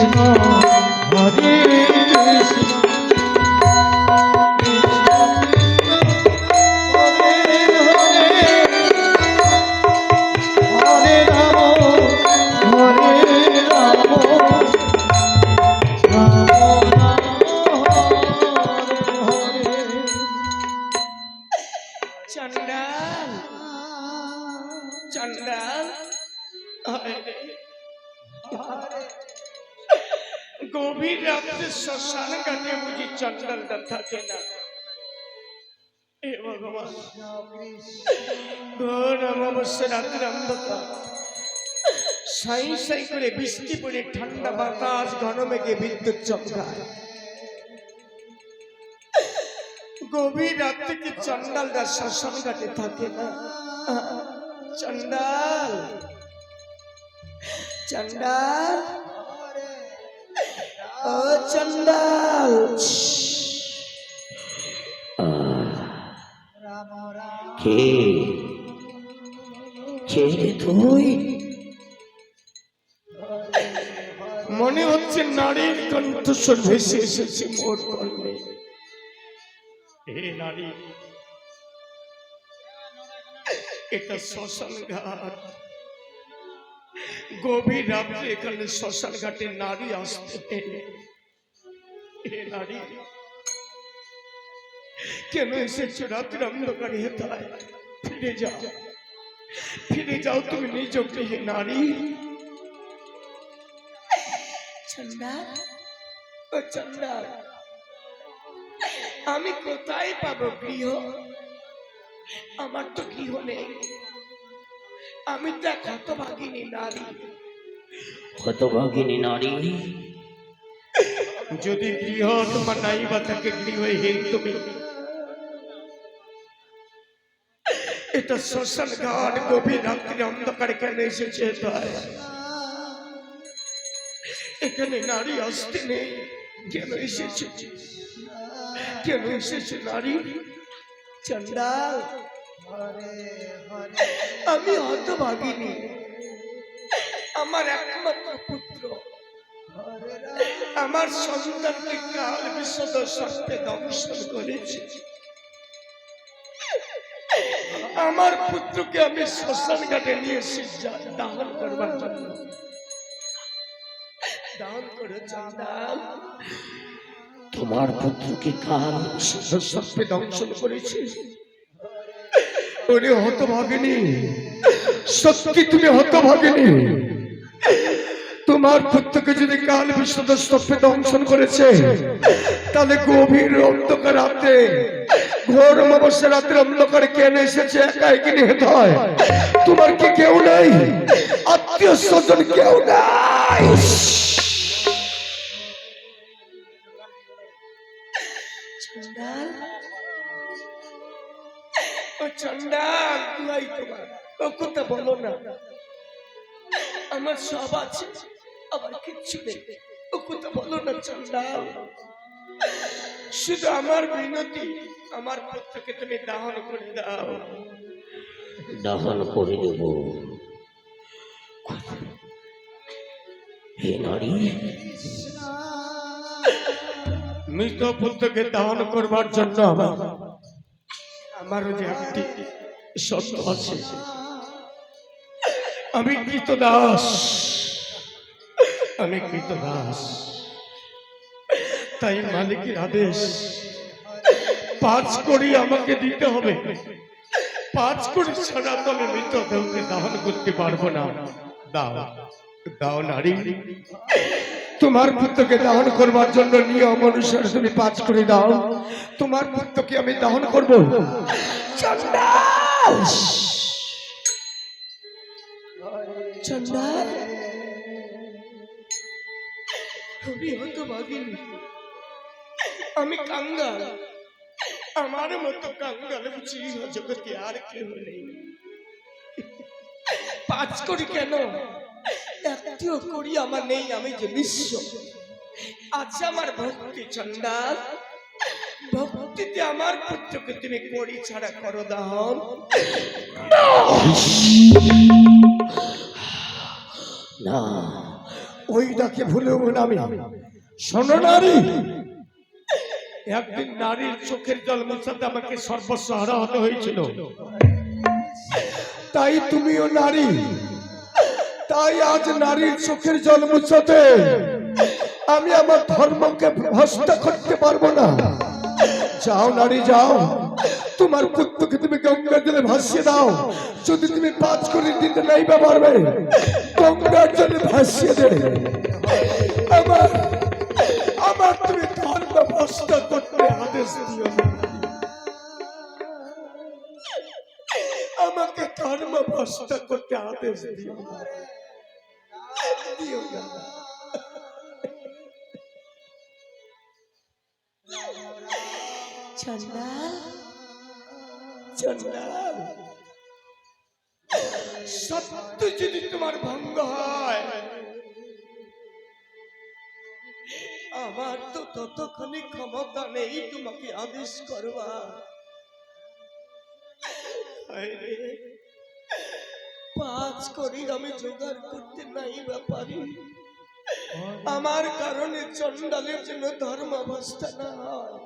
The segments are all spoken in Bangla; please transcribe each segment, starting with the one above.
কৃষ্ণ হরে কৃষ্ণ গভীর রাত্রে শ্মশান ঘাটে বুঝি চন্ডালটা থাকে না। হে ভগবান, ঘোর অমাবস্যা রাত্রে অন্ধকার, সাই সাই করে বৃষ্টি পড়ে ঠান্ডা বাতাস, ঘন মেঘে বিদ্যুৎ চমকায়। গভীর রাত্রে কি চন্ডালটা শ্মশান ঘাটে থাকে না? চন্ডাল, চন্ডাল, ও চন্ডাল, কে কে তুই? মনে হচ্ছে নারীর কণ্ঠস্বর ভেসে এসেছে মোর কর্ণে। হে নারী, এটা শ্মশান ঘাট। গভীর রাত্রে এখানে শ্মশান ঘাটে নারী আসতে নেই। হে নারী, কেন এসেছো রাত্রে অন্ধকারে? হেতায় ফিরে যাও, ফিরে যাও তুমি নিজ গৃহে নারী। চন্ডাল, ও চন্ডাল, আমি কোথায় পাবো গৃহ? আমার তো গৃহ নেই, আমি তো এক হতভাগিনী নারী। হতভাগিনী নারী? যদি গৃহ তোমার নাই বা থাকে, গৃহহীন তুমি। এটা শ্মশান ঘাট, গভীর রাত্রি অন্ধকারে কেন এসেছে? এখানে নারী আসতে নেই, কেন এসেছে? কেন এসেছে নারী? চন্ডাল, আমি হতভাগিনী, আমার একমাত্র পুত্র, আমার সন্তানকে কাল বিশদ সর্পে দংশন করেছে। আমার পুত্রকে আমি শ্মশান ঘাটে নিয়ে এসেছি দাহন করবার জন্য। দাহন করে চন্ডাল, তোমার পুত্রকে কাল সর্পে দংশন করেছে। ওরে হতভাগিনী, সত্যি তুমি হতভাগিনী। তোমার পুত্রকে যদি কাল বিশদ সর্পে দংশন করেছে, তাহলে গভীর অন্ধকার রাতে, ঘোর অমাবস্যা রাত্রে অন্ধকারে কেন এসেছে? একাই কি নিহত হয়? তোমার কি কেউ নাই? আত্মীয় স্বজন কেউ নাই? চন্ডাল, ও চন্ডাল, দুয়াই তোমার, ও কথা বলো না। আমার সব আছে, আমার কিচ্ছু নেই, ও কথা বলো না চন্ডাল। শুধু আমার বিনতি, আমার পুত্রকে তুমি দাহন করে দাও। দাহন করে দেব। হে নারী, মৃত পুত্রকে দাহন করবার জন্য আমারও যে একটি শর্ত আছে। আমি কৃতদাস, আমি কৃতদাস, তাই মালিকের আদেশ 5 কোটি আমাকে দিতে হবে। 5 কোটি ছাড়া তো আমি মৃতদেহকে দাহন করতে পারবো না। দাও, দাও নারী, তোমার পুত্রকে দাহন করবার জন্য নিয়ম অনুসারে তুমি 5 কোটি দাও, তোমার পুত্রকে আমি দাহন করবো। চন্ডাল, চন্ডাল, আমি হতভাগিনী, আমি কাঙ্গাল। আমার মতো কাঙ্গাল বুঝি জগতে আর কেউ নেই। 5 কোটি কেন, একটিও কোটি আমার নেই, আমি যে নিঃস্ব। আচ্ছা, আমার ভক্তি চন্ডাল, ভক্তিতে আমার পুত্রকে তুমি কোটি ছাড়া করো দাহন। না, ওই ডাকে ভুলেও না আমি। শোনো নারী, একদিন নারীর চোখের জল মোছাতে আমাকে সর্বস্ব হারা হতে হয়েছিল, তাই তুমিও নারী, তাই আজ নারীর চোখের জল মুছাতে আমি আমার ধর্মকে ভ্রষ্ট করতে পারবো না। যাও নারী যাও, তোমার পুত্রকে তুমি গঙ্গার জলে ভাসিয়ে দাও। যদি তুমি 5 কোটি দিতে নাই বা পারবে, গঙ্গার জলে ভাসিয়ে দেবে। আমার আমার তুমি ধর্ম ভ্রষ্ট করতে আদেশ দিও না। আমাকে ধর্ম ভ্রষ্ট করতে আদেশ দিও না। দিও না। চন্ডাল, চন্ডাল, সত্য যদি তোমার ভঙ্গ হয়, আমার তো ততক্ষণই ক্ষমতা নেই তোমাকে আদেশ করবা। 5 কোটি আমি জোগাড় করতে নাই বা পারি, আমার কারণে চন্ডালের জন্য ধর্ম ভ্রষ্ট না হয়।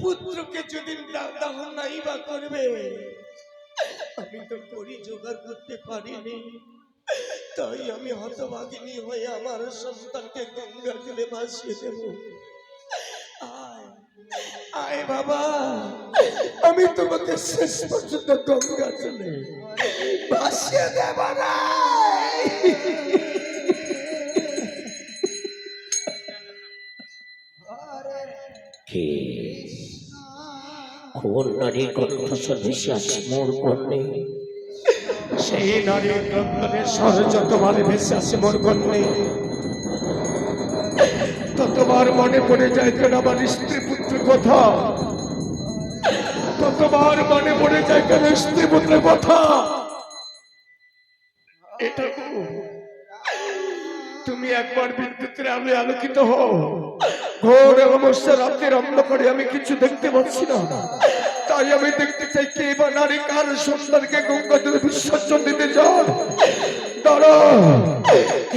পুত্রকে যদি দাহ নাই বা করবে, আমি তো করি জোগাড় করতে পারিনি, তাই আমি হতভাগিনী হয়ে আমার সন্তানকে গঙ্গার জলে ভাসিয়ে দেব। আয় আয় বাবা, আমি তোমাকে শেষ পর্যন্ত গঙ্গার জলে ভাসিয়ে দেব না। কে কোন নারীর কণ্ঠস্বর ভেসে আসছে মোর কর্ণে? সেই নারীর কণ্ঠের স্বর যতবার ভেসে আসে মোর কর্ণে, ততবার মনে পড়ে যায় কেন আমার স্ত্রী পুত্রের কথা, ততবার মনে পড়ে যায় কেন স্ত্রী পুত্রের কথা। এটা তুমি একবার বিদ্যুতের আলোয় আলোকিত হও। ঘোর অবস্থা রাতের অন্ধকারে আমি কিছু দেখতে পাচ্ছি না, তাই আমি দেখতে চাই কে বা নারী কার সন্তানকে গঙ্গা জলে বিসর্জন দিতে যান। দাঁড়া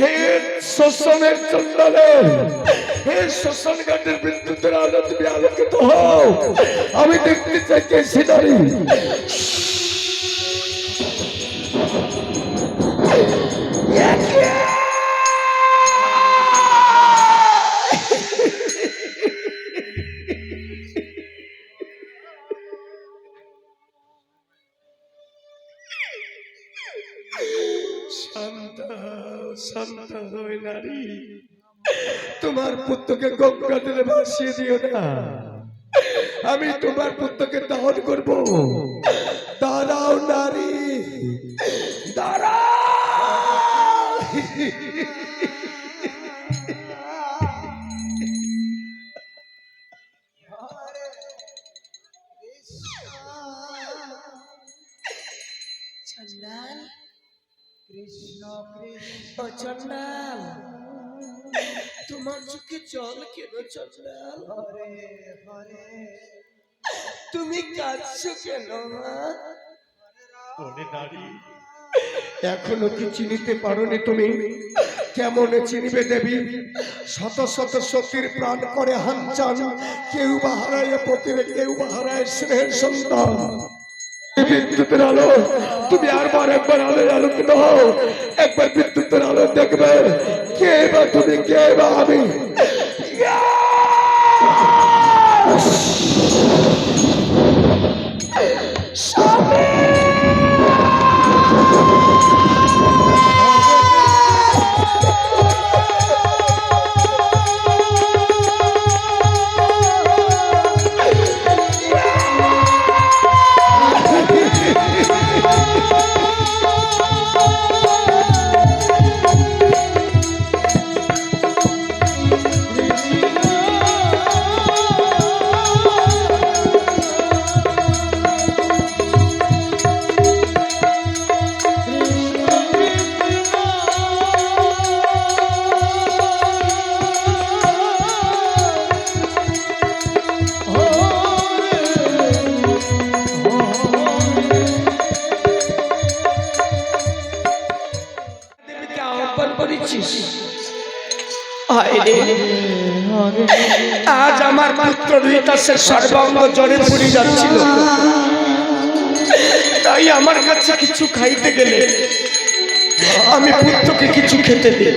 হে শ্মশানের চন্ডালে, হে শ্মশান ঘাটের বিদ্যুতের আলো তুমি আলোকিত হও। আমি দেখতে চাই কে সে নারী। শান্ত হয়ে নারী, তোমার পুত্রকে গঙ্গা জলে ভাসিয়ে দিও না। আমি তোমার পুত্রকে দাহন করব। দাঁড়াও নারী, দাঁড়াও। চন্ডাল, ও চন্ডাল, তোমার চোখে জল কেন চন্ডাল? তুমি কাঁদছো কেন? এখনো কি চিনিতে পারোনি তুমি? কেমন চিনিবে দেবী? শত শত সতীর প্রাণ করে হানচান, কেউ বা হারায় পতিরে, কেউ বা হারায় স্নেহের সন্তান। বিদ্যুতের আলো, তুমি একবার আলোয় আলোকিত হও। একবার বিদ্যুতের আলো দেখবে কে বা তুমি, কে বা আমি। হায় রে, আজ আমার পুত্র রুহিদাসের সর্বাঙ্গ জ্বরে পড়ে যাচ্ছিল, তাই আমার কাছে কিছু খাইতে গেলে আমি পুত্রকে কিছু খেতে দিই,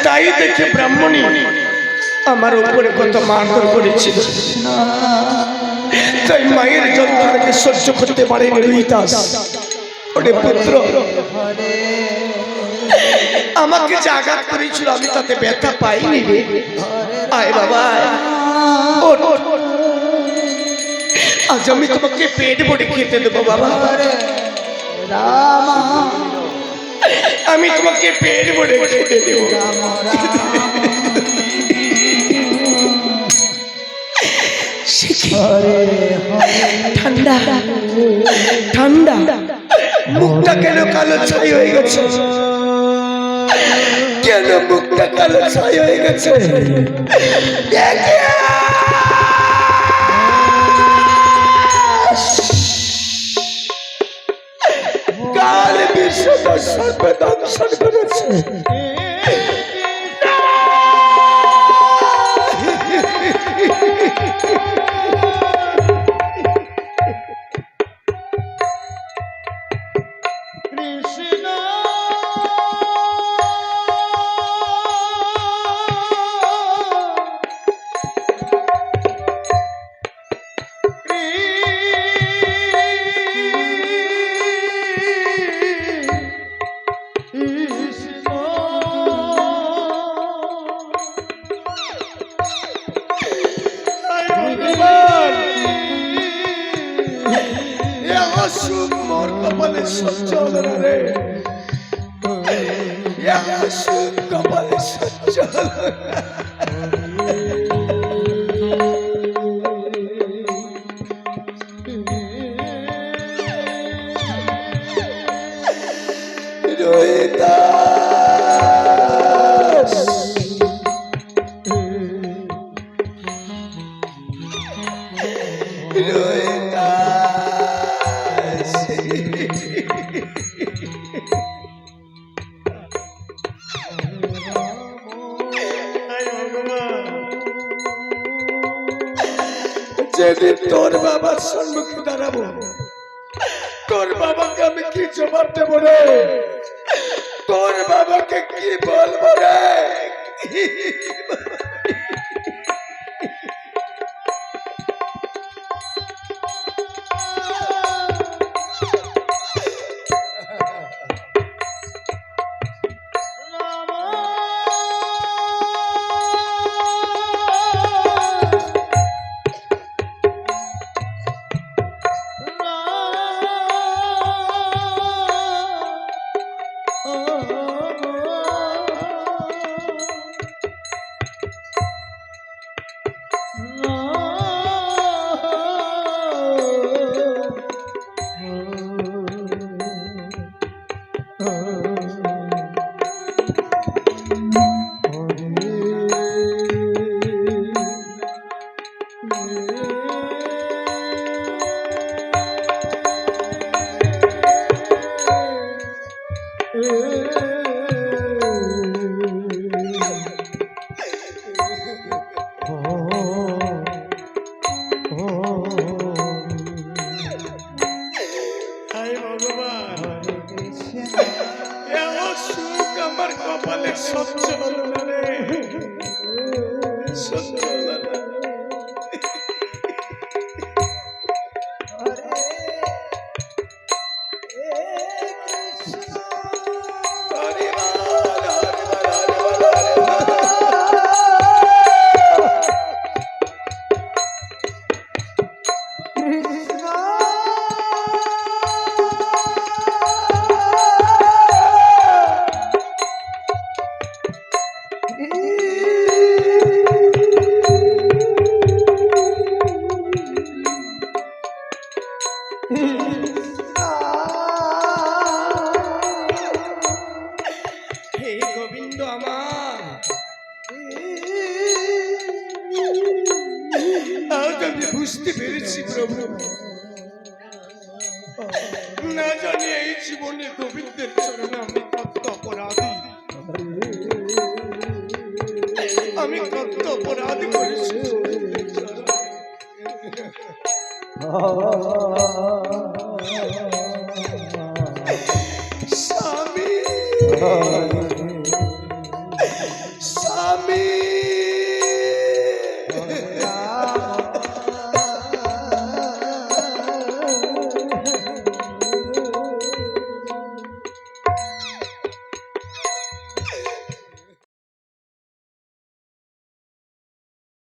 তাই দেখে ব্রাহ্মণী আমার উপরে কত মারধর করেছিল, তাই মায়ের যন্ত্রণাকে সহ্য করতে পারেনি রুহিদাস। ওরে পুত্র, আমাকে যে আঘাত করেছিল আমি তাতে ব্যথা পাইনি রে। আয় বাবা, ওঠ। আজ আমি তোমাকে পেট ভরে খেতে দেবো বাবা, আমি তোমাকে পেট ভরে খেতে দেবো। ঠান্ডা ঠান্ডা, মুখটা কেন কালো ছাই হয়ে গেছে? কেন মুখটা কালো ছাই হয়ে গেছে? কাল বিশ্ব সর্বে দংশন করেছে। মোর কপালে সহ্য হলো না রে, কপালে সহ্য হলো না। রোহিদাস, রোহিদাস, যেদিন তোর বাবার সম্মুখে দাঁড়াবো, তোর বাবাকে আমি কি জবাব দেবো রে? তোর বাবাকে কি বলবো রে? আমার কপালে সহ্য হলো না রে, সহ্য হলো না। হে গোবিন্দ আমার, আজ আমি বুঝতে পেরেছি প্রভু, না জানি এই জীবনে গোবিন্দের চরণে আমি কত অপরাধী। আমি কত অপরাধ করেছি স্বামী স্বামী